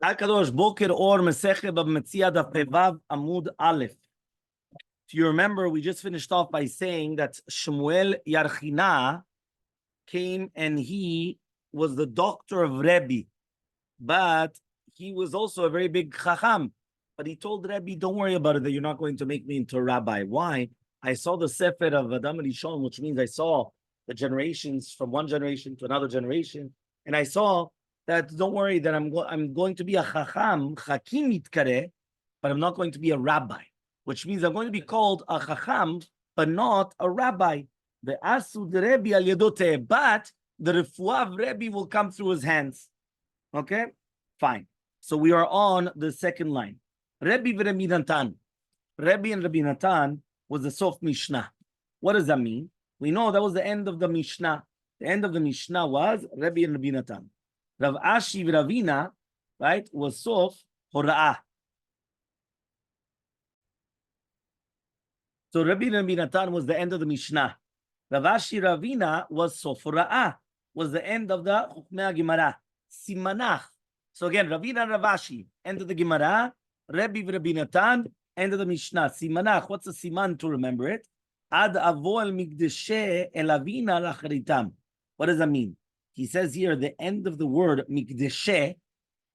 Akadosh Boker Or Masechet Bava Metzia Daf Amud Aleph. If you remember, we just finished off by saying that Shmuel Yarchina came and he was the doctor of Rabbi, but he was also a very big chacham. But he told Rabbi, don't worry about it, that you're not going to make me into a rabbi. Why? I saw the Sefer of Adam Rishon, which means I saw the generations from one generation to another generation, and I saw that don't worry that I'm going to be a chacham, chakim mitkare, but I'm not going to be a rabbi, which means I'm going to be called a chacham, but not a rabbi. The asud Rebbe al yadote, but the refuah of Rebbe will come through his hands. Okay, fine. So we are on the second line. Rebbe v'Rebbi Natan. Rebbe and Rabbi Natan was the soft Mishnah. What does that mean? We know that was the end of the Mishnah. The end of the Mishnah was Rebbe and Rabbi Natan. Rav Ashi v'Ravina, right, was sof hora'ah. So Rabbi and Rabbi Natan was the end of the Mishnah. Rav Ashi Ravina was sof hora'ah, was the end of the Chukmei Gemara. Simanach. So again, Ravina and Rav Ashi, end of the Gemara. Rabbi v'Rabbi Natan, end of the Mishnah. Simanach, what's a siman to remember it? Ad avo el mikdeshe el avina lacharitam. What does that mean? He says here the end of the word mikdeshe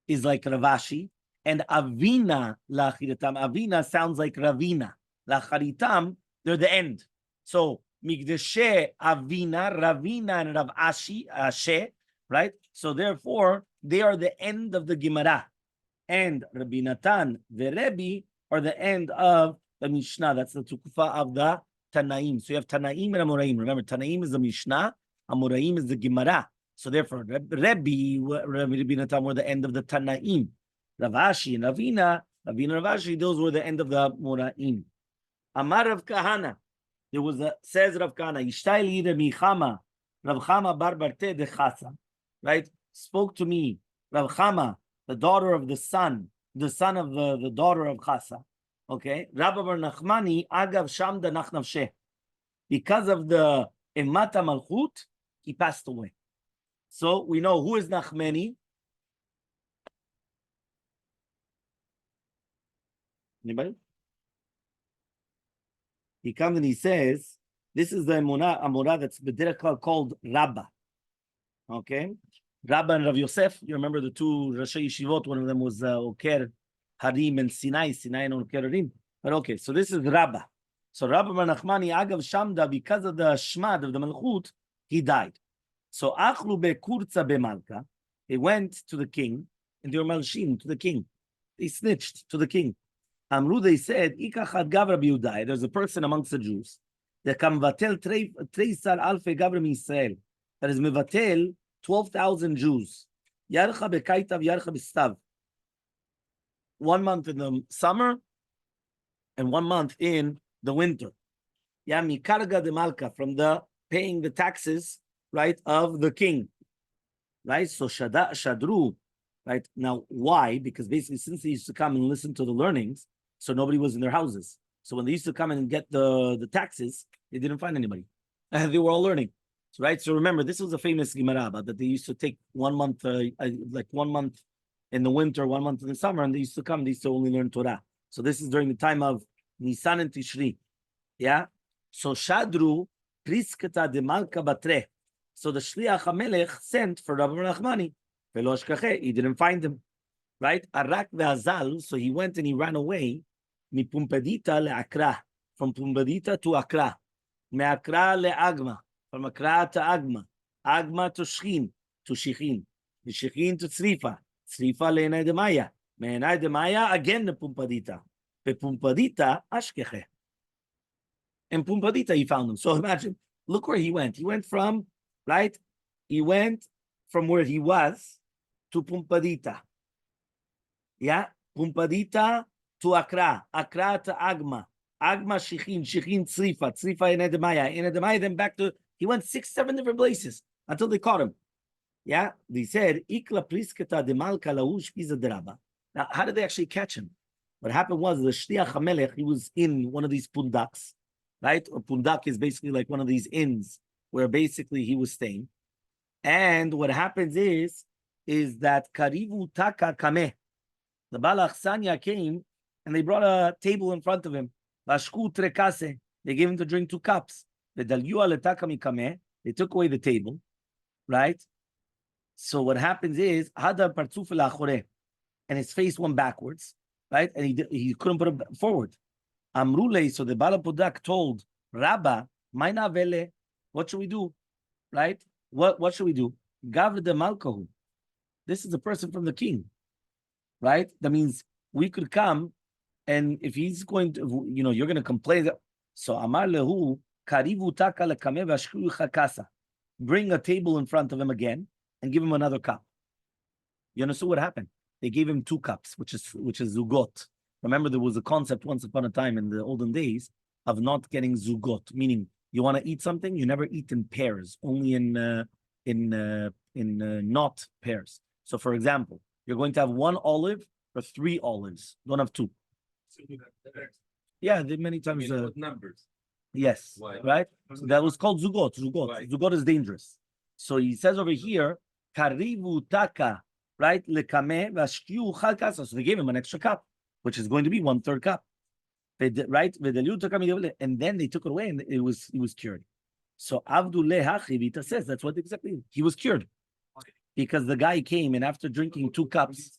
is like Rav Ashi, and avina lacharitam. Avina sounds like Ravina. Lacharitam, they're the end. So mikdeshe, avina, Ravina, and Rav Ashi, Ashe, right? So therefore, they are the end of the Gemara. And Rabbi Natan, the Rebbe, are the end of the Mishnah. That's the Tukufa of the Tanaim. So you have Tanaim and Amoraim. Remember, Tanaim is the Mishnah, Amoraim is the Gemara. So therefore, Rabbi Natan were the end of the Tanaim. Rav Ashi and Ravina and Rav Ashi, those were the end of the Moraim. Amar Rav Kahana, there was a, says Rav Kahana, Ishtayli Remi Chama, Rav Chama bar Barte de Chasa, right? Spoke to me, Rav Chama, the daughter of the son of the daughter of Chasa. Okay, Rabbi Bar Nachmani agav shamda nachnavsheh. Because of the Emata Malchut, he passed away. So we know who is Nachmani. Anybody? He comes and he says, this is the Amorah that's b'derech called Rabba. Okay, Rabba and Rav Yosef. You remember the two Rashi Yeshivot? One of them was Oker Harim and Sinai and Oker Harim. But okay, so this is Rabba. So Rabba Bar Nachmani agav shamda, because of the shmad of the Malchut, he died. So Achlu bekurza bemalka, they went to the king and they were malshin to the king. They snitched to the king. Amru, they said, Ikachad Gavra Biyudai. There's a person amongst the Jews that can vatel treisar alfe Gavra Israel. That is mevatel 12,000 Jews. Yarcha bekaitav, yarcha b'stav. 1 month in the summer and 1 month in the winter. Ya mikarga de malka, from the paying the taxes, right, of the king. Right? So shadru, right? Now, why? Because basically, since they used to come and listen to the learnings, so nobody was in their houses. So when they used to come in and get the taxes, they didn't find anybody. They were all learning. So, right? So remember, this was a famous Gemara that they used to take 1 month, like 1 month in the winter, 1 month in the summer, and they used to come, they used to only learn Torah. So this is during the time of Nisan and Tishri. Yeah? So Shadru, Priskata de Malka Batre. So the Shliach HaMelech sent for Rabbi Nachmani. He didn't find him. Right? Arak ve'azal, so he went and he ran away. Mi Pumbedita le'akra. From Pumbedita to Akra. Me'akra le'agma. From Akra to Agma. Agma to Shechin. To Shechin. Shechin to Tzrifa. Tzrifa le'enai demaya. Me'enai demaya, again the Pumbedita. Pumbedita ashkeche. In Pumbedita he found him. So imagine, look where he went. He went from, right? He went from where he was to Pumbedita. Yeah, Pumbedita to Akra, Akra to Agma, Agma Shechin, Shechin Tzrifa, Tzrifa in Edemaya, then back to, he went 6-7 different places until they caught him. Yeah, they said, Ikla Prisketa de Malka Laush Piza Draba. Now, how did they actually catch him? What happened was the Shliach HaMelech, he was in one of these pundaks, right? A pundak is basically like one of these inns where basically he was staying. And what happens is that Karivu Taka Kameh, The Bala Achsanya came and they brought a table in front of him. Vashku trekase. They gave him to drink 2 cups. They took away the table, right? So what happens is Hada partzuf el and his face went backwards, right? And he couldn't put it forward. Amrule, so the Balapudak told Rabba, Maina vele, what should we do? Right? What should we do? Gavre de Malkahu. This is a person from the king, right? That means we could come, and if he's going to, you're going to complain. So Amar lehu karivu taka lekame v'ashku chakasa. Bring a table in front of him again and give him another cup. You understand what happened? They gave him 2 cups, which is zugot. Remember, there was a concept once upon a time in the olden days of not getting zugot, meaning you want to eat something, you never eat in pairs, only in not pairs. So, for example, you're going to have 1 olive or 3 olives. Don't have 2. Yeah, many times. Numbers. Yes. Why? Right. So that was called zugot. Zugot is dangerous. So he says over here, karivu taka, right? Lekame vashkiu chalkasa. So they gave him an extra cup, which is going to be 1/3 cup. Right? And then they took it away, and he was cured. So Avdullah Hachivita says that's what exactly he was cured. Because the guy came and after drinking 2 cups,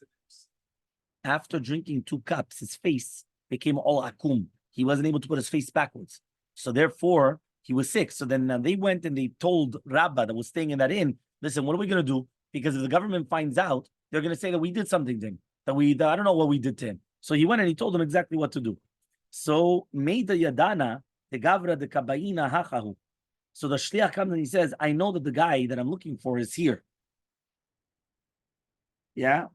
his face became all akum. He wasn't able to put his face backwards. So therefore, he was sick. So then they went and they told Rabbi that was staying in that inn, listen, what are we going to do? Because if the government finds out, they're going to say that we did something to him. That I don't know what we did to him. So he went and he told them exactly what to do. So Meida Yadana, the Gavra de Kabaina Hachahu. So the Shliach comes and he says, I know that the guy that I'm looking for is here. Yeah.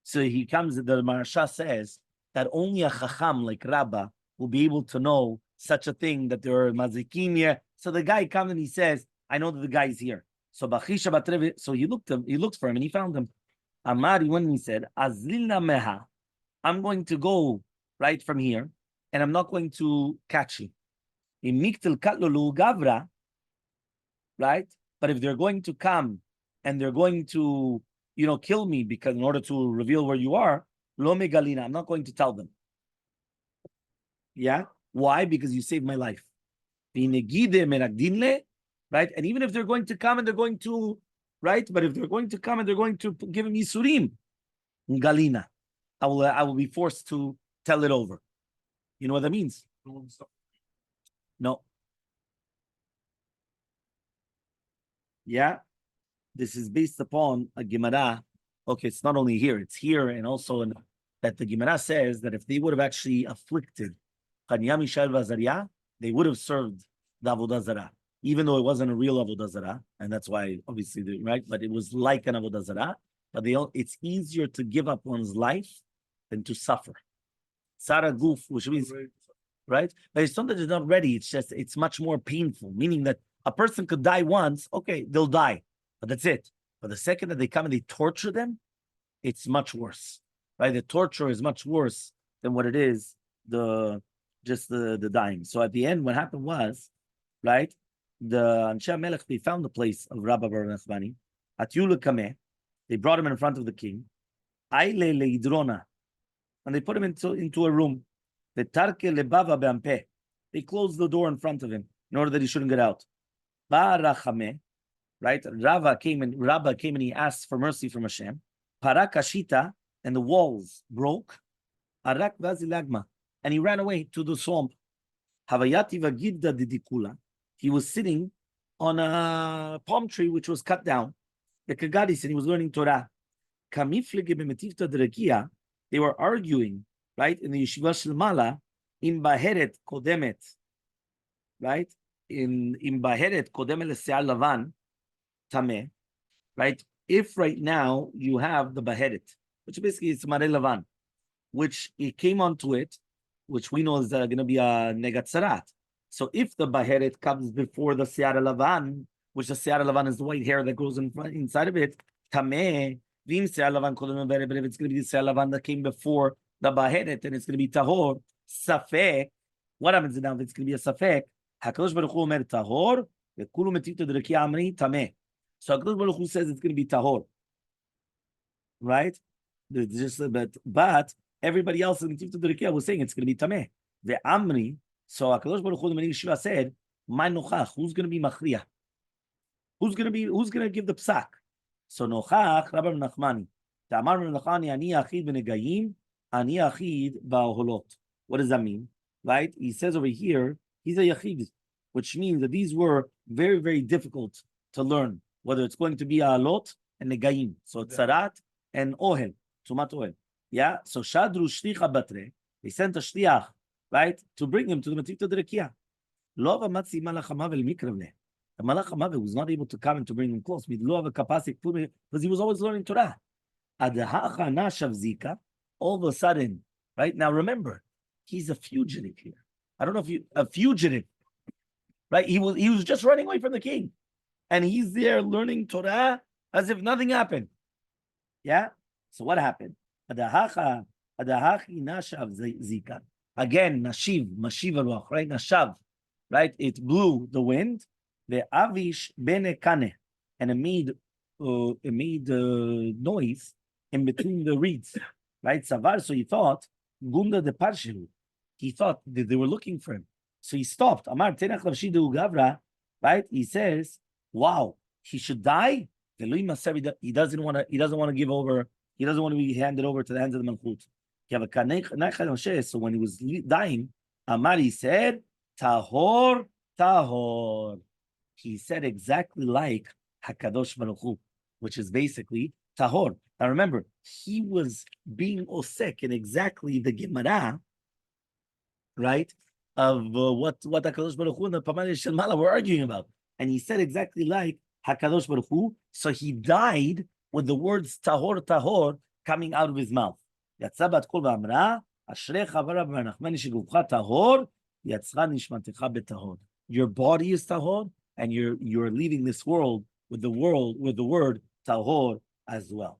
So he comes, the Maharsha says that only a Chacham like Rabba will be able to know such a thing, that there are mazikim here. So the guy comes and he says, I know that the guy is here. So Bachisha Batrevi, so he looked for him and he found him. Amari, when he said, Azlilna Meha, I'm going to go right from here and I'm not going to catch you. In Miktil Katlulu Gavra, right? But if they're going to come and they're going to, kill me because in order to reveal where you are, Lo Megalina, I'm not going to tell them. Yeah? Why? Because you saved my life. Right? And even if they're going to come and they're going to, right? But if they're going to come and they're going to give him Yisurim, Galina, I will be forced to tell it over. You know what that means? No. Yeah? This is based upon a Gemara. Okay, it's not only here, it's here and also that the Gemara says that if they would have actually afflicted Chania, Mishael, Vazaria, they would have served the Avodah Zarah, even though it wasn't a real Avodah Zarah, and that's why, obviously, right? But it was like an Avodah Zarah. But it's easier to give up one's life than to suffer. Sarah Guf, which means, right? But it's not that it's not ready, it's much more painful, meaning that a person could die once, okay, they'll die, but that's it. But the second that they come and they torture them, it's much worse, right? The torture is much worse than what it is the dying. So at the end, what happened was, right? The Anshe Melech, they found the place of Rabbi Bar Nachmani. Atyulu Kameh, they brought him in front of the king. Aile leidrona, and they put him into a room. The Tarke lebava be'ampe, they closed the door in front of him in order that he shouldn't get out. Barachame, right? Rabba came and he asked for mercy from Hashem. Parakashita, and the walls broke. Arak vazilagma, and he ran away to the swamp. Havayati vagidda didikula, he was sitting on a palm tree which was cut down. The Kagadis, and he was learning Torah. Kamiflige b'metivta d'rekia, they were arguing, right, in the yeshiva Elmaleh, in baheret kodemet, right, in baheret kodemet lesear lavan tameh, right. If right now you have the baheret, which basically is mare lavan, which it came onto it, which we know is going to be a negatzarat. So if the baheret comes before the sear lavan, which the sear lavan is the white hair that grows inside of it, tameh. If it's going to be the sear lavan that came before the baheret, and it's going to be tahor, safek. What happens now if it's going to be a safek? Hakadosh Baruch Hu omer tahor, vekulu metivta d'rekia amri tameh. So Hakadosh Baruch Hu says it's going to be tahor. right? But everybody else in the Tifta Derekia was saying it's going to be Tameh. The Amri, so HaKadosh Baruch Hu, the Meni Yeshiva said, "My nochach, who's going to be machriya? Who's going to give the psak?" So nochach, Rabbi Nachmani. The Amar Nachmani, ani achid b'negayim, ani achid ba'oholot. What does that mean? Right? He says over here, he's a yachid, which means that these were very, very difficult to learn, whether it's going to be a lot and negayim. So tzarat and ohel, tumat ohel. Yeah. So shadru shlicha batre. They sent a shliach, right, to bring him to the Masechet Derekia. Lo amatzi malach hamavel mikravle. The malach hamavel was not able to come and to bring him close. With lo of capacity, because he was always learning Torah. Adahacha nashav zika. All of a sudden, right now, remember, he's a fugitive here. I don't know if a fugitive, right? He was just running away from the king, and he's there learning Torah as if nothing happened. Yeah. So what happened? Adahachi nashav zika. Again, nashiv, mashiv aruach, right? Nashav, right? It blew the wind. The avish bene kane, and it made noise in between the reeds, right? Savar. So he thought gunda de parshilu. He thought that they were looking for him. So he stopped. Amar tenach lavshidu gavra, right? He says, "Wow, he should die." He doesn't want to give over. He doesn't want to be handed over to the hands of the Malchut. So when he was dying, Amar, he said, Tahor, Tahor. He said exactly like Hakadosh Baruch Hu, which is basically Tahor. Now remember, he was being osek in exactly the Gemara, right, of what Hakadosh Baruch Hu and the Pamanei Shalom were arguing about. And he said exactly like Hakadosh Baruch Hu, so he died with the words Tahor, Tahor coming out of his mouth. Yatzabat kol v'amra, Ashrecha v'Rabbi Nachmani shegufcha Tahor, Yatzcha nishmatecha betahor. Your body is Tahor, and you're leaving this world with the word Tahor as well.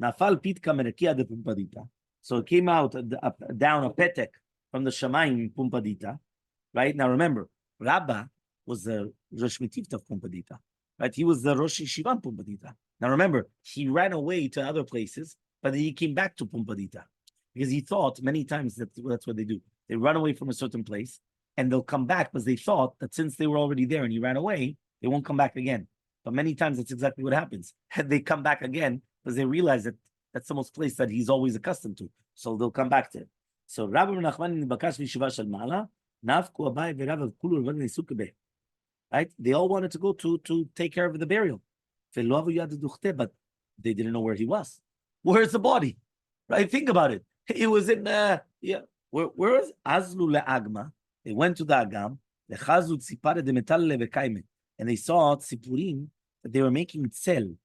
Nafal pitka merekia de Pumpadita. So it came out down a petek from the Shamayim in Pumpadita. Right? Now remember, Rabbi was the Rosh Mitivta of Pumpadita. Right? He was the Rosh Yeshiva of Pumpadita. Now remember, he ran away to other places, but he came back to Pumpadita because he thought many times that's what they do. They run away from a certain place and they'll come back because they thought that since they were already there and he ran away, they won't come back again. But many times that's exactly what happens. They come back again because they realize that that's the most place that he's always accustomed to. So they'll come back to it. So Rabbi Nachman Bakash V'Shiva Shel Ma'ala, Nafku Abai V'Rav Kulu R'Van Nisukebe. Right? They all wanted to go to take care of the burial. But they didn't know where he was. Where's the body? Right? Think about it. It was in where is Azlu le'agma? They went to the Agam, and they saw tzipurim that they were making tzel.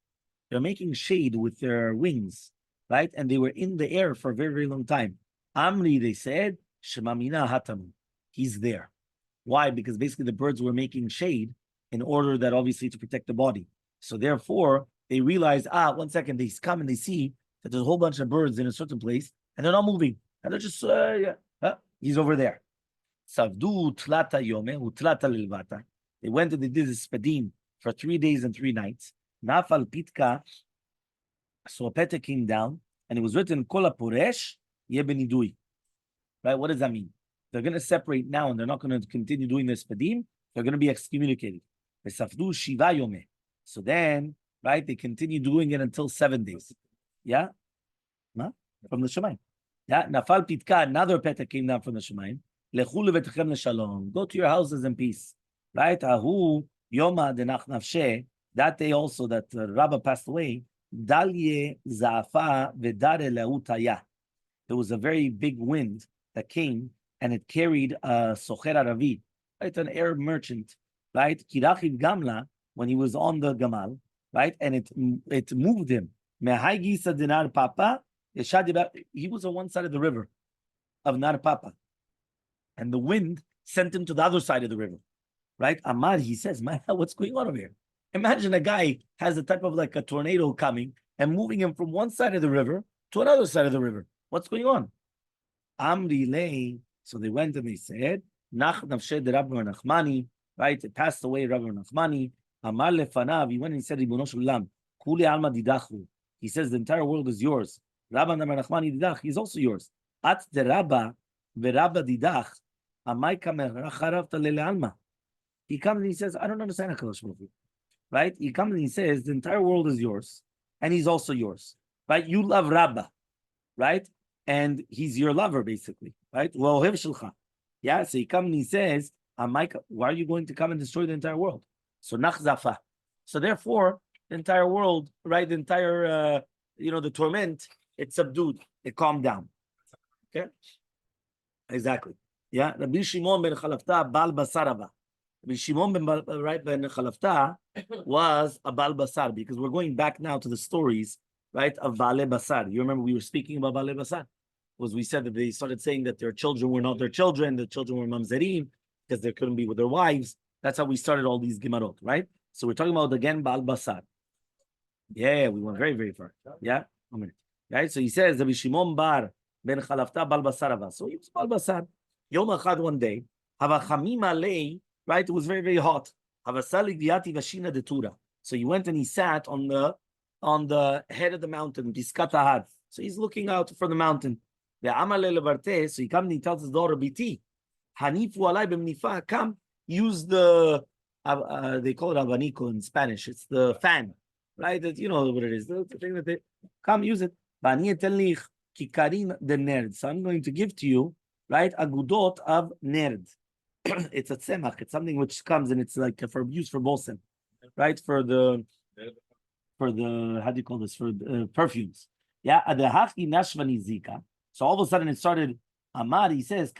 They were making shade with their wings, right? And they were in the air for a very, very long time. Amri, they said, Shemamina Hatamu. He's there. Why? Because basically the birds were making shade in order that obviously to protect the body. So therefore, they realized, 1 second, they come and they see that there's a whole bunch of birds in a certain place and they're not moving. And they're just, he's over there. Savdu tlata yome, utlata lilvata. They went and they did this spadim for 3 days and 3 nights. Nafal pitka. So a peta came down and it was written, Kola puresh yebenidui. Right? What does that mean? They're going to separate now and they're not going to continue doing this spadim. They're going to be excommunicated. Savdu shiva yome. So then, right, they continue doing it until 7 days. Yeah? Huh? From the Shemayim. Yeah? Nafal pitka, another peta came down from the Shemayim. Go to your houses in peace. Right? Ahu Yoma denach nafshe. That day also that Rabbi passed away. Dalye za'afa v'dare le'utaya. There was a very big wind that came and it carried a socher Aravi, right? An Arab merchant, right? Kirachiv gamla, when he was on the gamal, right? And it moved him. Mehaigisa dinar papa. He was on one side of the river of Nar Papa. And the wind sent him to the other side of the river, right? Amar, he says, man, what's going on over here? Imagine a guy has a type of like a tornado coming and moving him from one side of the river to another side of the river. What's going on? Amri lei. So they went and they said, Nach nafshe de Rabbi Nachmani, right? It passed away, Rabbi Nachmani. Amar lefanav. He went and he said, Ribono shel olam, kuli alma didachu. He says the entire world is yours. Rabba Nachmani Didach, he's also yours. At the Rabba, Rabba Didach, Amai Kamer Charavta Lele Alma. He comes and he says, I don't understand HaKadosh Baruch Hu. Right? He comes and he says, the entire world is yours, and he's also yours. Right? You love Rabba, right? And he's your lover, basically. Right? Yeah, so he comes and he says, why are you going to come and destroy the entire world? So nachzafa. So therefore, the entire world, right? The entire the torment, it's subdued, it calmed down. Okay? Exactly. Yeah. Rabbi Shimon ben Chalafta Bal Basarava. Rabbi Shimon ben Chalafta was a Bal Basar, because we're going back now to the stories, right, of Bale Basar. You remember we were speaking about Bale Basar? Was we said that they started saying that their children were not their children, the children were mamzerim, because they couldn't be with their wives. That's how we started all these Gemarot, right? So we're talking about again Bal Basar. Yeah, we went very, very far. Yeah, a minute. Right? So he says, Rabbi Shimon bar ben Chalafta Bal Basarava. So he was Bal Basar. Yom Achad one day, Havachamim alei, right? It was very, very hot. Havasali Gviati Vashina de Tura. So he went and he sat on the head of the mountain, Piskat Ahad. So he's looking out for the mountain. The Amaleh Levarte, so he comes and he tells his daughter, Biti, Hanifu alai b'mnifa, come, use the, they call it abanico in Spanish. It's the fan, right? That, you know what it is. The thing that they, come, use it. Kikarin the nerd. So I'm going to give to you, right, a gudot of nerd. It's a tzemach. It's something which comes and it's like for use for bolsem, right? For the how do you call this? For perfumes. Yeah. So all of a sudden it started. Amar, he says,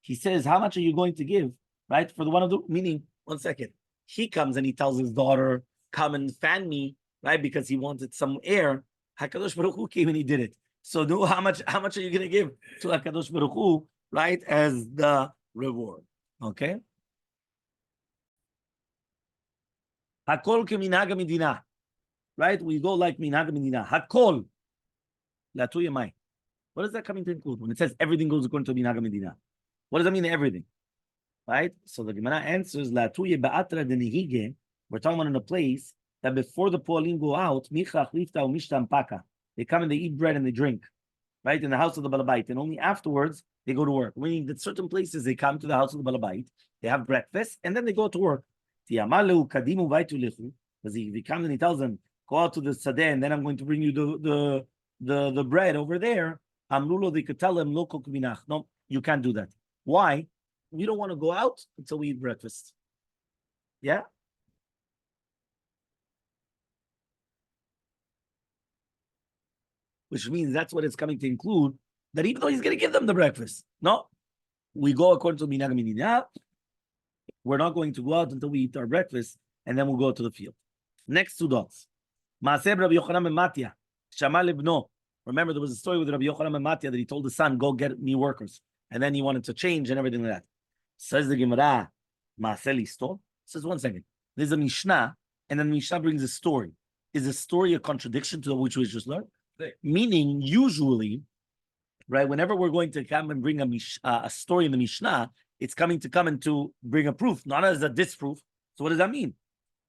he says, how much are you going to give, right? For the one of the, meaning, 1 second. He comes and he tells his daughter, come and fan me, right? Because he wanted some air. HaKadosh Baruch Hu came and he did it. So how much are you going to give to HaKadosh Baruch Hu, right? As the reward. Okay? Hakol ke minhag medina. Right? We go like minhag medina. Hakol. Latu yamai. What is that coming to include? When it says everything goes according to minhag medina. What does that mean, everything? Right? So the Gemara answers, Latuye ba'atra de nihige. We're talking about in a place that before the poalim go out, they come and they eat bread and they drink, right? In the house of the balabait. And only afterwards they go to work. Meaning that certain places they come to the house of the balabait, they have breakfast, and then they go to work. Because he comes and he tells them, go out to the sadeh, and then I'm going to bring you the bread over there. They could tell them, no, you can't do that. Why? We don't want to go out until we eat breakfast. Yeah? Which means that's what it's coming to include, that even though he's going to give them the breakfast. No. We go according to Minhag Medina. We're not going to go out until we eat our breakfast, and then we'll go to the field. Next 2 dots. Maaseh Rabbi Yochanan ben Mattia. Shama lebno. Remember, there was a story with Rabbi Yochanan ben Mattia that he told the son, go get me workers. And then he wanted to change and everything like that. Says the Gemara, Maaseh listo. Says 1 second. There's a Mishnah, and then the Mishnah brings a story. Is the story a contradiction to which we just learned? Right. Meaning, usually, right, whenever we're going to come and bring a story in the Mishnah, it's coming to come and to bring a proof, not as a disproof. So what does that mean?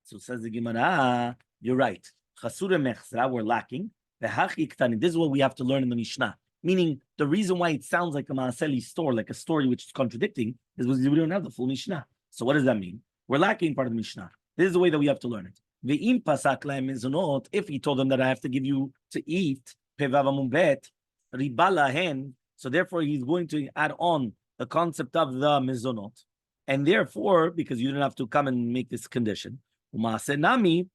So says the Gemara, you're right. Chasura mechzra, we're lacking. This is what we have to learn in the Mishnah. Meaning, the reason why it sounds like a Maaseh story, like a story which is contradicting, is because we don't have the full Mishnah. So what does that mean? We're lacking part of the Mishnah. This is the way that we have to learn it. Ve'im pasak lahem mezonot, if he told them that I have to give you to eat, pevav amumbet, riba lahen, so therefore he's going to add on the concept of the mezonot. And therefore, because you didn't have to come and make this condition, u'maaseh nami,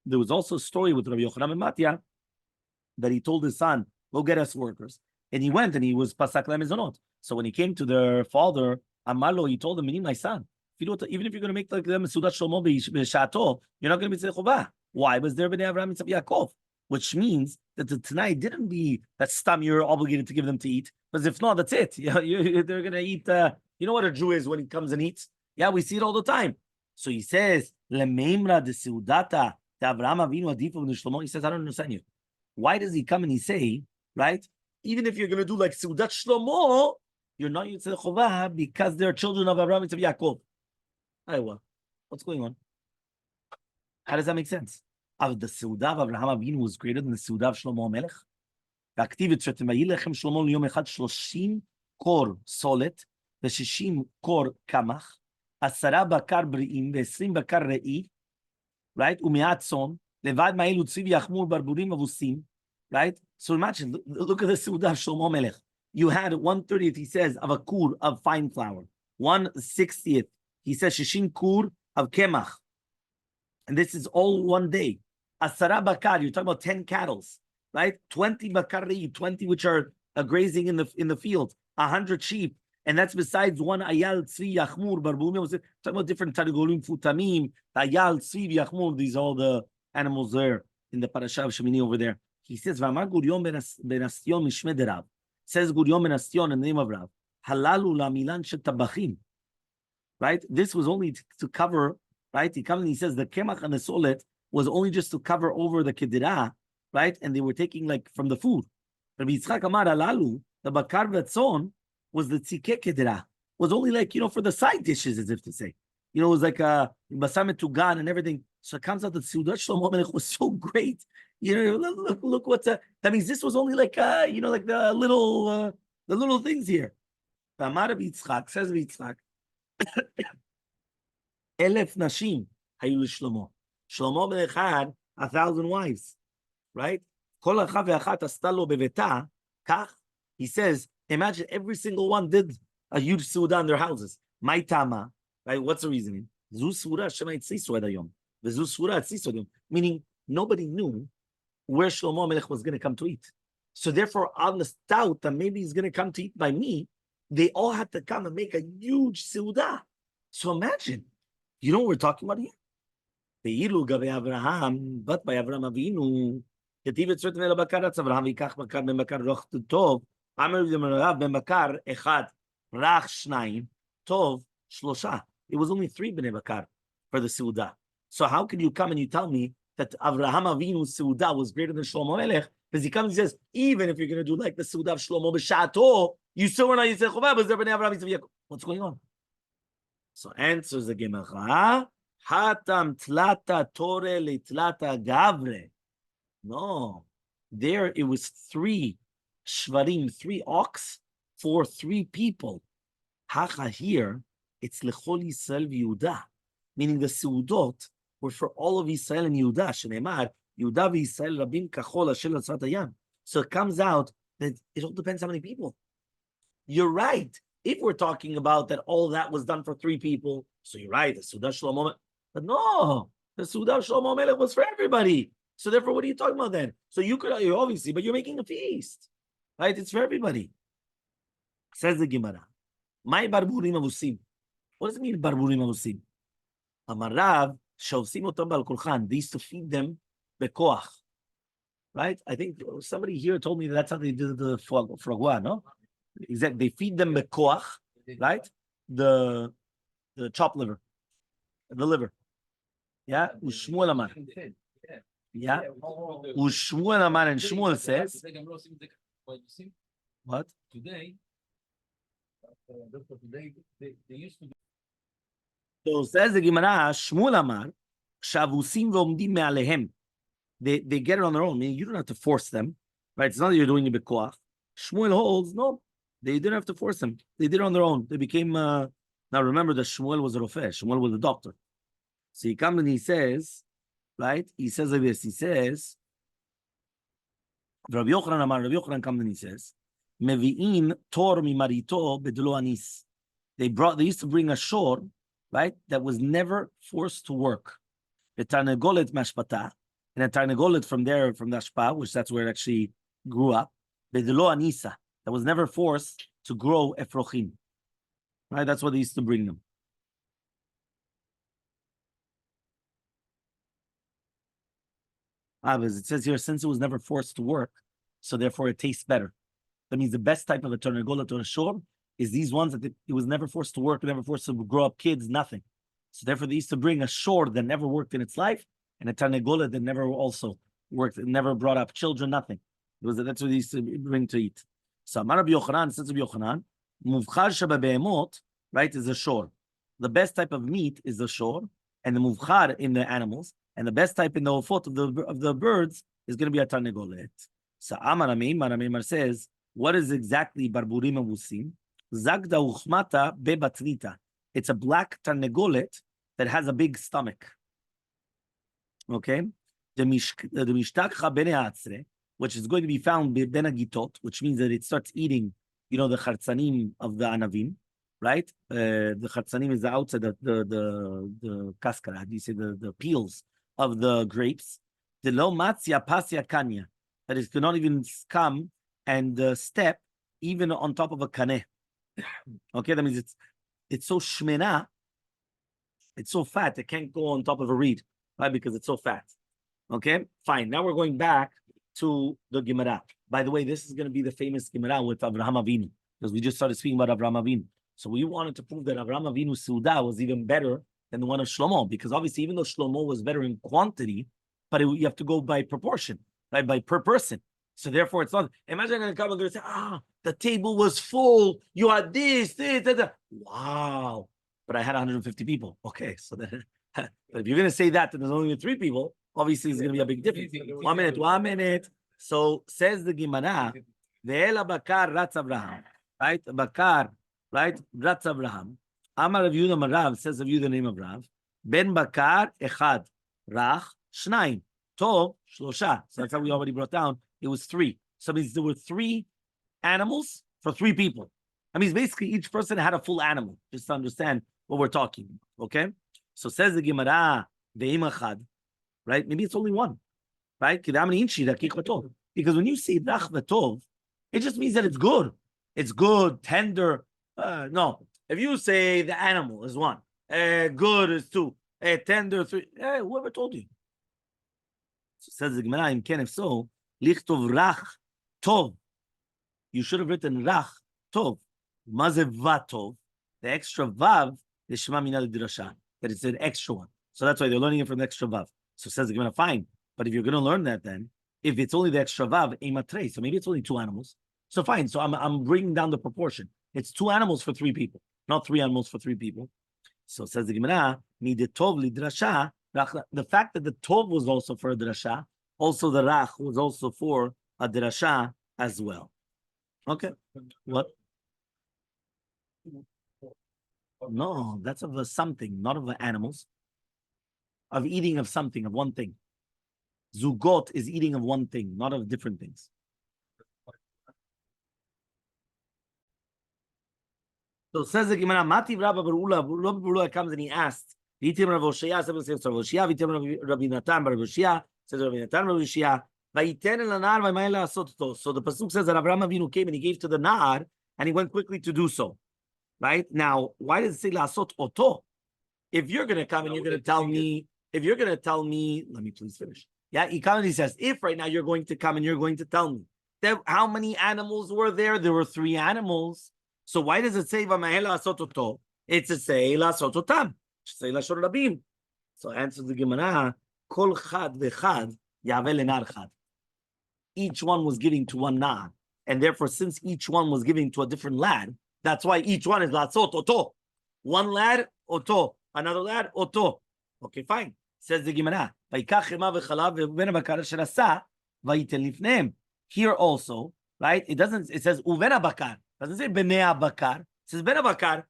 there was also a story with Rabbi Yochanan ben Mattia that he told his son, go get us workers. And he went and he was pasak lahem mezonot. So when he came to their father, Amalo, he told him, my son, even if you're going to make like them Sudat Shlomo b'shato, you're not going to be tzedek. Why? Was there b'nei Avraham Yitzchak Yaakov? Which means that the Tanai didn't be that stam you're obligated to give them to eat. Because if not, that's it. They're going to eat. You know what a Jew is when he comes and eats? Yeah, we see it all the time. So he says, Lemeimra de Seudata de Avraham Avinu Adifu Shlomo. He says, I don't understand you. Why does he come and he say, right? Even if you're going to do like Seudat Shlomo, you're not Yitzchak Chovah because they're children of Avraham Yitzchak Yaakov. What's going on? How does that make sense? of the Seudah of Avraham Avinu was greater than the Seudah of Shlomo Melech. והכתיבת שאתם וילחם שלמה ליום אחד 30 קור סולת ו60 קור קמח, 10 בקר בריאים ו20 בקר ראי, right? ומעט צאן, לבד מאלו צבי יחמור ברבורים אבוסים, right? So imagine, look at the Seudah of Shlomo Melech. You had 1/30th, he says, of a kur of fine flour. 1/60th, he says, 60 kur of kemach. And this is all one day. Asara bakar, you're talking about 10 cattle, right? 20 bakari, 20 which are grazing in the field, 100 sheep, and that's besides one ayal tzvi yachmur barbumim. Talking about different targolim futamim, ayal tzvi yachmur. These are all the animals there in the parasha of Shemini over there. He says, "V'amar Gurion ben Astion mishmei derav." Says Gurion ben Astion in the name of Rav, halalu la milan shetabachim. Right? This was only to cover. Right? He comes and he says the kemach and the solet was only just to cover over the kedira, right? And they were taking like from the food. Rabbi Yitzchak Amar alalu, the bakar v'tzon was the tzike kedira. Was only like, for the side dishes, as if to say. It was like a basar metugan and everything. So it comes out that Seudah Shlomo Melech was so great. Look what's that means this was only like like the little things here. Amar Rabbi Yitzchak, says Rabbi Yitzchak, 1,000 nashim hayu l'Shlomo. Shlomo Melech had 1,000 wives, right? Kol achad ve'achat asta lo beveta, kach. He says, imagine every single one did a huge Seudah in their houses. My tama, right? What's the reasoning? Zu Seudah shema yitzlisu ad hayom. V'zu Seudah yitzlisu ad hayom. Meaning, nobody knew where Shlomo Melech was going to come to eat. So therefore, on the doubt that maybe he's going to come to eat by me, they all had to come and make a huge Seudah. So imagine, you know what we're talking about here? Ve'ilu gabe Avraham, but by Avraham Avinu, כתיב את סרטן אל הבקר רץ אברהם ויקח בקר בן בקר רוח טוב, אמר למרב בן בקר אחד, רך שניים, טוב שלושה. It was only 3 bnei bakar for the Seudah. So how can you come and you tell me that Avraham Avinu's Seudah was greater than Shlomo Melech? Because he comes and says, even if you're going to do like the Seudah of Shlomo b'shato, you still were not Yisrael Chovah, but there bnei Avraham Yitzchak Yaakov. What's going on? So answers the Gemara, Hatam tlata tore le tlata gavre. No, there it was 3 shvarim, 3 ox for 3 people. Hacha here, it's lechol Yisrael v'Yehuda, meaning the seudot were for all of Yisrael and Yehuda. Shneimar Yehuda v'Yisrael rabim kachol asher l'tzvat hayam. So it comes out that it all depends how many people. You're right. If we're talking about that all that was done for 3 people, so you're right, the Seudah Shlomo, but no, the Seudah Shlomo Melech was for everybody. So therefore, what are you talking about then? So you could obviously, but you're making a feast, right? It's for everybody. Says the Gemara, "My barburim avusim." What does it mean, barburim avusim? Amarav shavsim otam bal kulchan. They used to feed them bekoach, right? I think somebody here told me that's how they did the fragua, no? Exactly. They feed them bekoach, right? The chopped liver, the liver. Yeah, Ushmuel Amar. Yeah. Ushmuel Amar, and Shmuel says, what? Today, they used to be. So says the Gemara, Shmuel Amar, Shavusim v'omdim me'alehem. They get it on their own. Meaning you don't have to force them, right? It's not that you're doing it bekoach. Shmuel holds, no, they didn't have to force them. They did it on their own. They became, now remember that Shmuel was a rofeh. Shmuel was a doctor. So he comes and he says, right? He says like this. He says, Rabbi Yochanan Amar, Rabbi Yochanan comes and he says, Mevi'in tor mimarito bedlo anis. They used to bring a shor, right, that was never forced to work. The tarnegolet mashpata, and a tarnegolet from the ashpa, which that's where it actually grew up. Bedlo anisa, that was never forced to grow efrochim. Right, that's what they used to bring them. As it says here, since it was never forced to work, so therefore it tastes better. That means the best type of a tarnegolet or a shor is these ones that it was never forced to work, never forced to grow up kids, nothing. So therefore they used to bring a shor that never worked in its life, and a tarnegolet that never also worked, never brought up children, nothing. That's what they used to bring to eat. So Amar Rabbi Yochanan, says Rabbi Yochanan, muvchar shebabeemot, right, is a shor. The best type of meat is the shor, and the muvchar in the animals, And the best type in the ofot of the birds is going to be a tarnegolet. So Amar Meimar says, what is exactly barburim avusim? Zagda uchmata bebatrita. It's a black tarnegolet that has a big stomach. Okay? The mishtakcha bene atzre, which is going to be found ben agitot, which means that it starts eating, the chartzanim of the anavim, right? The chartzanim is the outside, the kaskara, how do you say, the peels of the grapes. The lo matzia pasya kanya, that is cannot even come and step even on top of a kaneh. Okay, that means it's so shmena, it's so fat, it can't go on top of a reed, right? Because it's so fat. Okay, fine. Now we're going back to the Gemara. By the way, this is going to be the famous Gemara with Avraham Avinu, because we just started speaking about Avraham Avinu. So we wanted to prove that Avraham Avinu's Suda was even better than the one of Shlomo, because obviously, even though Shlomo was better in quantity, but you have to go by proportion, right? By per person. So therefore, it's not. Imagine I'm going to come and say, the table was full. You had this. Wow. But I had 150 people. Okay, so then, but if you're going to say that, then there's only 3 people. Obviously, it's going to be a big difference. 1 minute. So says the Gemara, Ve'ela bakar ratz Abraham, right? Bakar, right? Ratz Abraham. Amar Rav Yehuda Marav, says Rav Yehuda the name of Rav. Ben bakar echad, rach shnaim, tov shlosha. So that's how we already brought down. It was 3. So it means there were 3 animals for 3 people. That means basically each person had a full animal, just to understand what we're talking about. Okay? So says the Gemara, ve'im echad, right? Maybe it's only 1, right? Because when you say rach v'tov, it just means that it's good. It's good, tender. No. If you say the animal is 1, good is 2, tender 3, whoever told you? So says the Gemara, if so, lichtov rach tov. You should have written rach tov. Mazev vatov. The extra vav is shema mina l'dirasha. That it's an extra one. So that's why they're learning it from the extra vav. So says the Gemara, fine. But if you're going to learn that, then if it's only the extra vav, ematrei. So maybe it's only 2 animals. So fine. So I'm bringing down the proportion. It's 2 animals for 3 people, not 3 animals for 3 people. So says the Gemara, midetov lidrasha. The fact that the tov was also for a drasha, also the rach was also for a drasha as well. Okay. What? No, that's of a something, not of the animals. Of eating of something, of one thing. Zugot is eating of one thing, not of different things. So says the Gemara, Mati Rabba Barula comes and he asked, Vitim Rav Oshia, says Rav Oshia, Vitim Rabbi Natan Bar Oshia, says Rabbi Natan Bar Oshia, Vayiten el Nar Vaymayla Asot. So the pasuk says that Avraham Avinu came and he gave to the Nar and he went quickly to do so. Right? Now, why does it say Lasot Oto? If you're gonna come and you're gonna tell me, let me please finish. Yeah, he comes and he says, if right now you're going to come and you're going to tell me that how many animals were there? There were 3 animals. So why does it say V'mahela Asototo? It's a say La Sototam. Say La Shorabim. So answers the Gemara, Kol Chad Vechad Yavel Enar Chad. Each one was giving to one nar. And therefore, since each one was giving to a different lad, that's why each one is La Sototo. One lad, Oto. Another lad, Oto. Okay, fine. Says the Gemara. Here also, right? It says Uvena Bakar. It doesn't say Benea Bakar. It says Bena Bakar.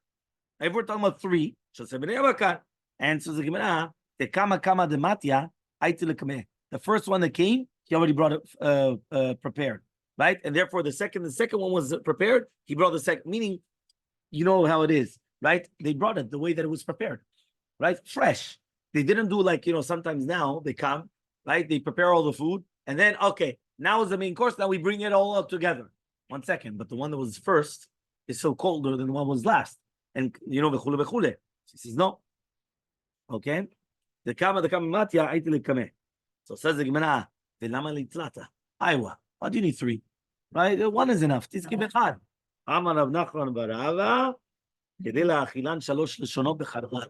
If we're talking about 3, so say Benea Bakar. And so the Gemara, the Kama de Matya, the first one that came, he already brought it prepared. Right? And therefore the second one was prepared, he brought the second, meaning you know how it is, right? They brought it the way that it was prepared, right? Fresh. They didn't do like, sometimes now they come, right? They prepare all the food and then, okay, now is the main course. Now we bring it all up together. 1 second. But the one that was first is so colder than the one was last. And, vechule vechule. She says, no. Okay. The kama matya, aiti lekame. So says the Gemara, velama litlata. Aywa. Why do you need 3? Right? 1 is enough. Just give echad. Amar Rav Nachman barava. Kedei la'achilan 3 leshonot becharbad.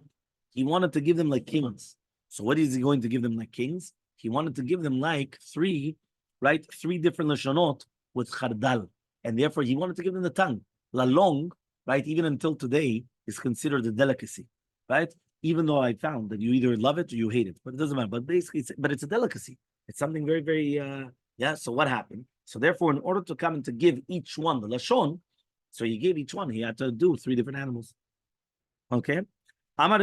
He wanted to give them like kings. So what is he going to give them like kings? He wanted to give them like 3, right? 3 different lashonot with chardal. And therefore he wanted to give them the tongue. Lalong, right? Even until today is considered a delicacy, right? even though I found that you either love it or you hate it, but it doesn't matter. But basically, it's a delicacy. It's something very, very, yeah. So what happened? So therefore, in order to come and to give each one the lashon, so he gave each one, he had to do 3 different animals. Okay? Right?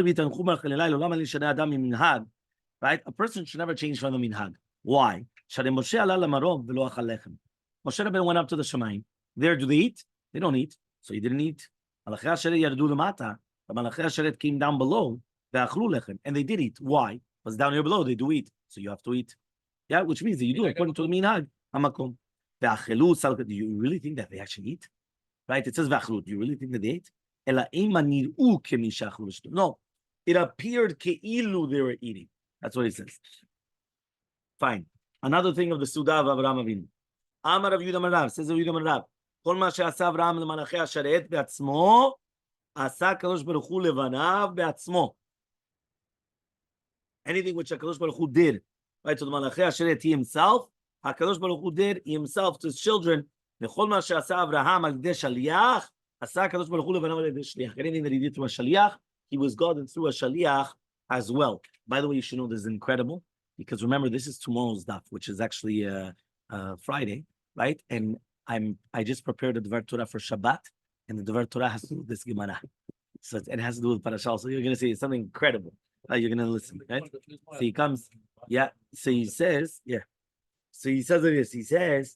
A person should never change from the minhag. Why? Moshe Rabbeinu went up to the Shemaim. There, do they eat? They don't eat. So he didn't eat. The Malachei Asheret came down below, and they did eat. Why? Because down here below, they do eat. So you have to eat. Yeah, which means that you do according to the minhag. Do you really think that they actually eat? Right? It says v'achlu. Do you really think that they ate? No. It appeared ke'ilu they were eating. That's what he says. Fine. Another thing of the Suda of Avraham Avinu. Amar Rav Yudah Marav, says Rav Yudah Marav, כל מה שעשה אברהם למלאכי השרת בעצמו, עשה הקדוש ברוך הוא לבניו בעצמו. Anything which HaKadosh Baruch Hu did, right, to the Malachei Asheret, he himself, HaKadosh Baruch Hu did himself to his children, וכל מה שעשה אברהם על ידי שליח, עשה הקדוש ברוך הוא לבניו על ידי שליח. Anything that he did through a shaliach, he was God and through a shaliach as well. By the way, you should know this is incredible, because remember, this is tomorrow's daf, which is actually Friday, right? And I just prepared a Dvar Torah for Shabbat, and the Dvar Torah has to do with this Gemara. So it has to do with Parashah. So you're going to see something incredible. You're going to listen, right? So he comes, yeah. So he says, yeah. So he says this. He says,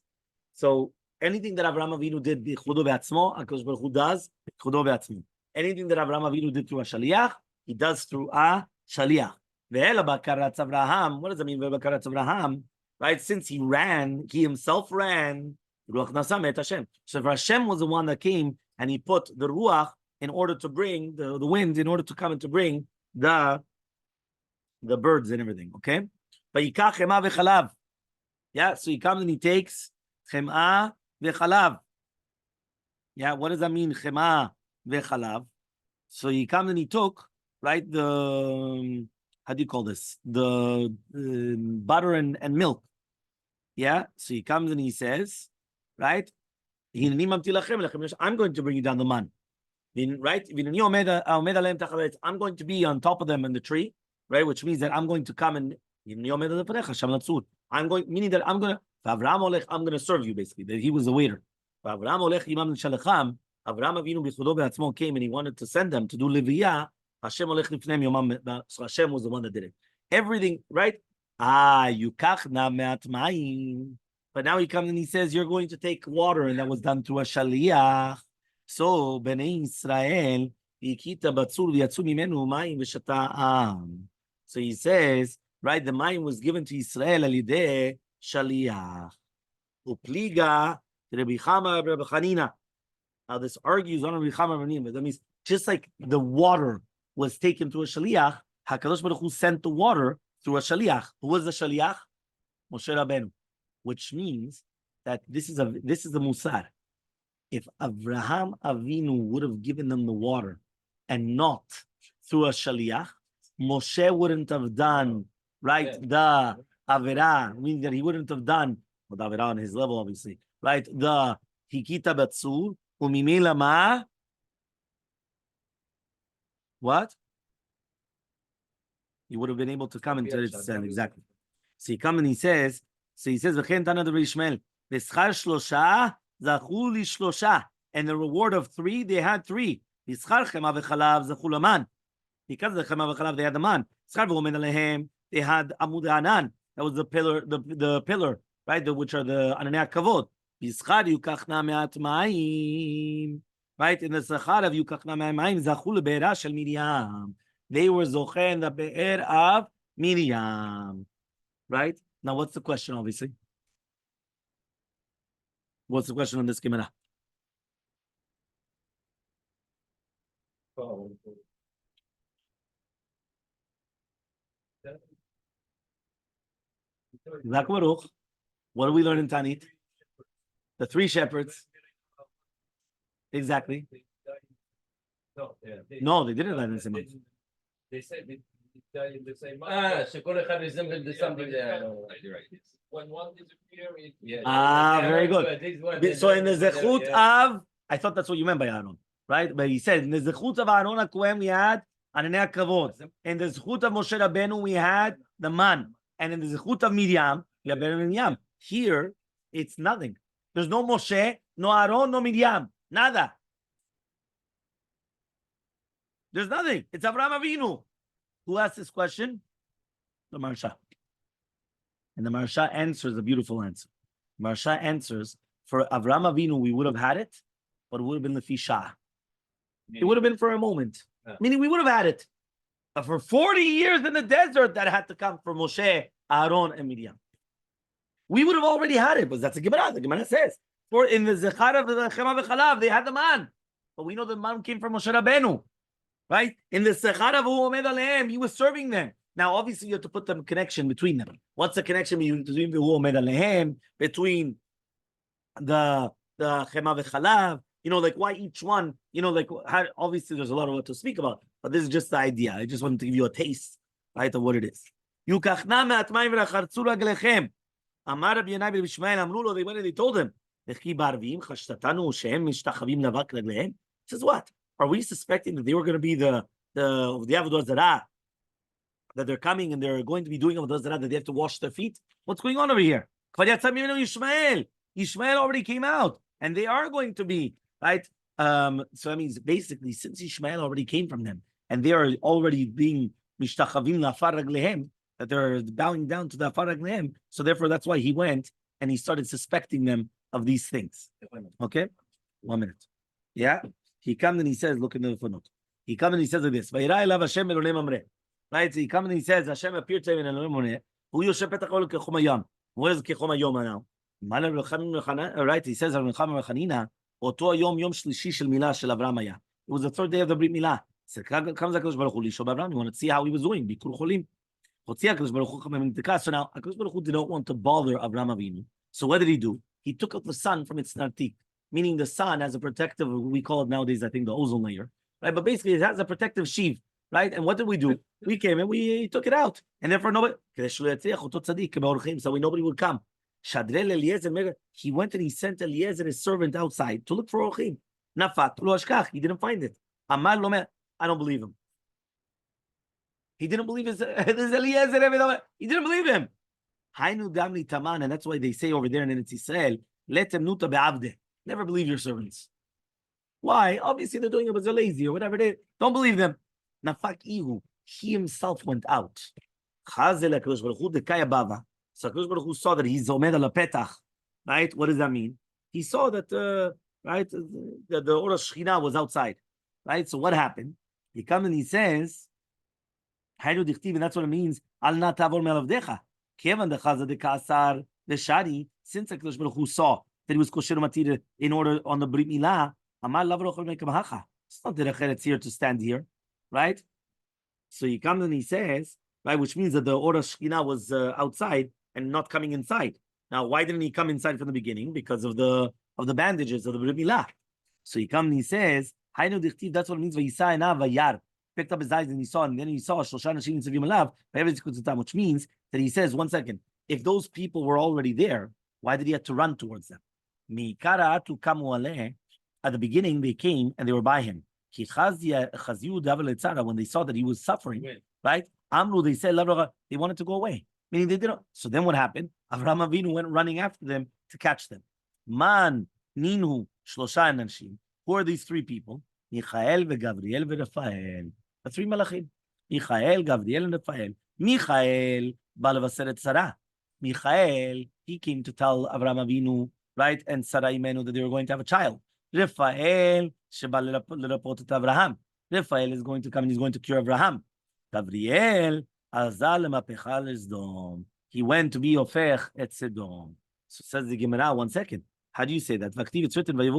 so anything that Avraham Avinu did, Chudo Be'atzmo, HaKadosh Baruch Hu does, Chudo Be'atzmo. Anything that Avraham Avinu did through a Shaliach, he does through a Shaliach. Ve'ela Bakaratz Avraham. What does that mean? Bakaratz Avraham, right? Since he ran, he himself ran. Ruach Nasa met Hashem. So if Hashem was the one that came and he put the Ruach in order to bring the wind, in order to come and to bring the birds and everything, okay? But Yikach Chema v'chalav. Yeah, so he comes and he takes Chema v'chalav. Yeah, what does that mean, Chema v'chalav? So he comes and he took, right, the, how do you call this? The butter and milk. Yeah, so he comes and he says, right, I'm going to bring you down the man. Right? I'm going to be on top of them in the tree, right? Which means that I'm going to come and I'm going, meaning that I'm going to serve you, basically. That he was the waiter. Avraham Avinu came and he wanted to send them to do Leviyah. So Hashem was the one that did it. Everything, right? But now he comes and he says, you're going to take water, and that was done through a shaliach. So, Bnei Israel, so he says, right, the mayim was given to Israel al yidei shaliach. Upliga Rabbi Chama Rabbi Chanina. Now this argues on Rabbi Chama Rabbi Chanina. That means just like the water was taken through a shaliach, HaKadosh Baruch Hu sent the water through a shaliach. Who was the shaliach? Moshe Rabbeinu. Which means that this is a musar. If Avraham Avinu would have given them the water and not through a shaliach, Moshe wouldn't have done, right, the avera, meaning that he wouldn't have done, well, the avera on his level, obviously, right, the hikita batsur, umimela ma, what? He would have been able to come and tell it to stand, exactly. So he comes and he says, "V'chen tana de Ishmael, v'schar shlosha zachu li shlosha," and the reward of 3, they had 3. V'schar chema v'chalav zachu laman. Because of the chema v'chalav, they had the man. Schar v'omen alehem, they had amud anan. That was the pillar, the pillar, right? Which are the ananei kavod. V'schar yukachna me'at ma'im. Right? In the Zachar of yukachna me'at ma'im zachu lebe'era shel Miriam. They were zochen the be'er of Miriam. Right? Now, what's the question, obviously? What's the question on this Gemara? What do we learn in Tanit? The 3 shepherds. Exactly. No, they didn't die in the same month. They said they died in the same month. שכל אחד resembled to something there. When one disappeared, very good. So in the Zechut of, I thought that's what you meant by Aaron, right? But he said, in the Zechut of Aaron HaKohen, we had Ananei Kavod. In the Zechut of Moshe Rabbeinu, we had the man. And in the Zechut of Miriam, we have Miriam. Here, it's nothing. There's no Moshe, no Aaron, no Miriam. Nada. There's nothing. It's Avraham Avinu. Who asked this question? The Marsha. And the Marsha answers a beautiful answer. Marsha answers, for Avraham Avinu, we would have had it, but it would have been the Fisha. It would have been for a moment. Meaning we would have had it. But for 40 years in the desert, that had to come for Moshe, Aaron, and Miriam. We would have already had it, but that's a Gemara. The Gemara says, for in the Zechar of the Chema v'Chalav, they had the man. But we know the man came from Moshe Rabbeinu. Right? In the Zechar of Hu Omed Alehem, he was serving them. Now, obviously, you have to put the connection between them. What's the connection between the Hu Omed Alehem, between the Chema v'Chalav? Like why each one? How, obviously, there's a lot of what to speak about, but this is just the idea. I just wanted to give you a taste, right, of what it is. Yukachna me'atmayim v'rachartzu raglechem. Amar Rabbi Yonai ben Ishmael amru lo. They went and they told him, "Lechi barvim chashtatanu shehem mishtachavim lavak raglechem." Says what? Are we suspecting that they were going to be the avodah zarah, that they're coming and they're going to be doing avodah zarah, that they have to wash their feet? What's going on over here? Ishmael already came out, and they are going to be right. So that means basically, since Ishmael already came from them, and they are already being mishtachavim lafar raglehem, that they're bowing down to the afar raglehem. So therefore, that's why he went and he started suspecting them of these things. Okay, 1 minute. Yeah. He comes and he says, look in the footnote. He comes and he says like this. Right? So he comes and he says, Hashem appeared to him in Elmaleh. Who you shepherd kechom hayom? What is kechom hayom now? Right? He says, Oto yom shlishi shel milah shel Avraham haya. It was the third day of the Brit Milah. So comes HaKadosh Baruch Hu lishob Avraham. You want to see how he was doing? Bikur cholim. So now HaKadosh Baruch Hu did not want to bother Avraham Avinu. So what did he do? He took out the sun from its nartik. Meaning the sun has a protective, we call it nowadays, I think, the ozone layer, right? But basically, it has a protective sheath, right? And what did we do? We came and we took it out. And therefore, nobody, so nobody would come. He went and he sent Eliezer, his servant, outside to look for Orchim. He didn't find it. I don't believe him. He didn't believe his Eliezer. He didn't believe him. And that's why they say over there in Eretz Yisrael, let them nuta be'avde. Never believe your servants. Why? Obviously, they're doing it because they're lazy or whatever it is. Don't believe them. Nafak ihu. He himself went out. So HaKadosh Baruch Hu saw that he's omed al petach. Right? What does that mean? He saw that right, that the Or Shechina was outside. Right? So what happened? He comes and he says, and that's what it means. Al na tavor me'alavdecha. Kevan dechaza dekasar v'shari. Since HaKadosh Baruch Hu saw that he was kosher matir in order on the Brit Milah. It's not that here to stand here, right? So he comes and he says, right, which means that the Or Shechina was outside and not coming inside. Now, why didn't he come inside from the beginning? Because of the bandages of the Brit Milah. So he comes and he says, that's what it means. Vayar picked up his eyes and he saw, and then he saw which means that he says, 1 second, if those people were already there, why did he have to run towards them? At the beginning, they came and they were by him. When they saw that he was suffering, right? Amru, they said, they wanted to go away. Meaning they didn't. So then what happened? Avraham Avinu went running after them to catch them. Man, Ninu, Shlosha Nashim. Who are these three people? Michael, Gabriel, Raphael. The three malachim. Michael, Gabriel, and Raphael. Michael, Balavaseret Sarah. Michael, he came to tell Avraham Avinu, right, and Sarah Imenu that they were going to have a child. Raphael, Avraham. Raphael is going to come and he's going to cure Avraham. Gabriel, he went to be Ofech et Sedom. So says the Gemara, 1 second. How do you say that? It's written, it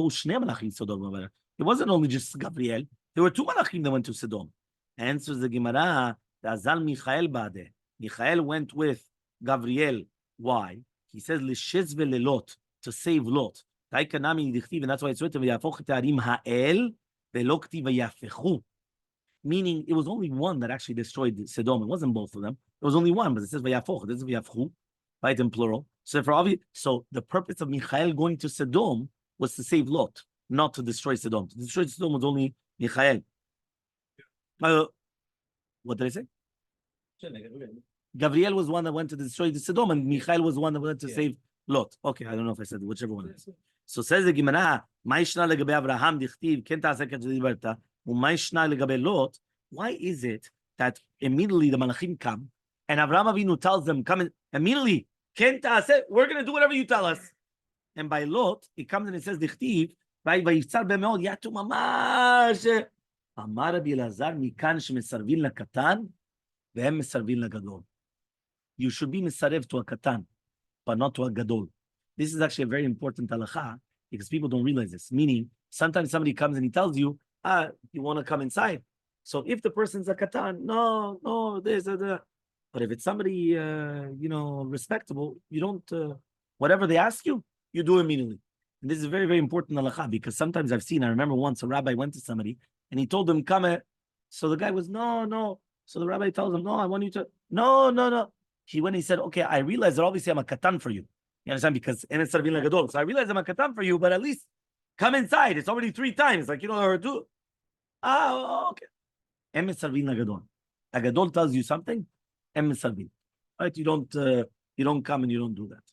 wasn't only just Gabriel. There were 2 malachim that went to Sedom. Answers the Gemara, Azal Michael Bade. Michael went with Gabriel. Why? He says, L'shezve lelot, to save Lot. And that's why it's written, meaning it was only one that actually destroyed Sodom. It wasn't both of them. It was only one, but it says Vayafoch. This is Vayafchu, right, in plural. So so the purpose of Michael going to Sodom was to save Lot, not to destroy Sodom. To destroy Sodom was only Michael. What did I say? Gabriel was one that went to destroy the Sodom, and Michael was one that went to save Lot. Okay, I don't know if I said whichever one. So says the Gemara, "Ma yishna legabe Abraham dichtiv ken ta'aseh k'shedi dibarta, u'ma yishna legabe Lot." Why is it that immediately the Malachim come and Abraham Avinu tells them, "Come in immediately, ken ta'aseh, we're going to do whatever you tell us." And by Lot, it comes and it says dichtiv, "Vayiftzar bemeod yatu mamash." Amar Rabbi Elazar, "Mikan shemesarvin lakatan, vehem mesarvin lagadol." You should be misarev to a katan, but not to a gadol. This is actually a very important halacha because people don't realize this. Meaning, sometimes somebody comes and he tells you, you want to come inside. So if the person's a katan, no, there's a. But if it's somebody, respectable, you don't, whatever they ask you, you do immediately. And this is very, very important halacha because sometimes I remember once a rabbi went to somebody and he told them, come. So the guy was, no. So the rabbi tells him, no, I want you to, no. He went, he said, okay, I realize that obviously I'm a katan for you. You understand? Because so I realize I'm a katan for you, but at least come inside. It's already 3 times. Like, or do. Okay. A gadol tells you something. Right? You don't come and you don't do that.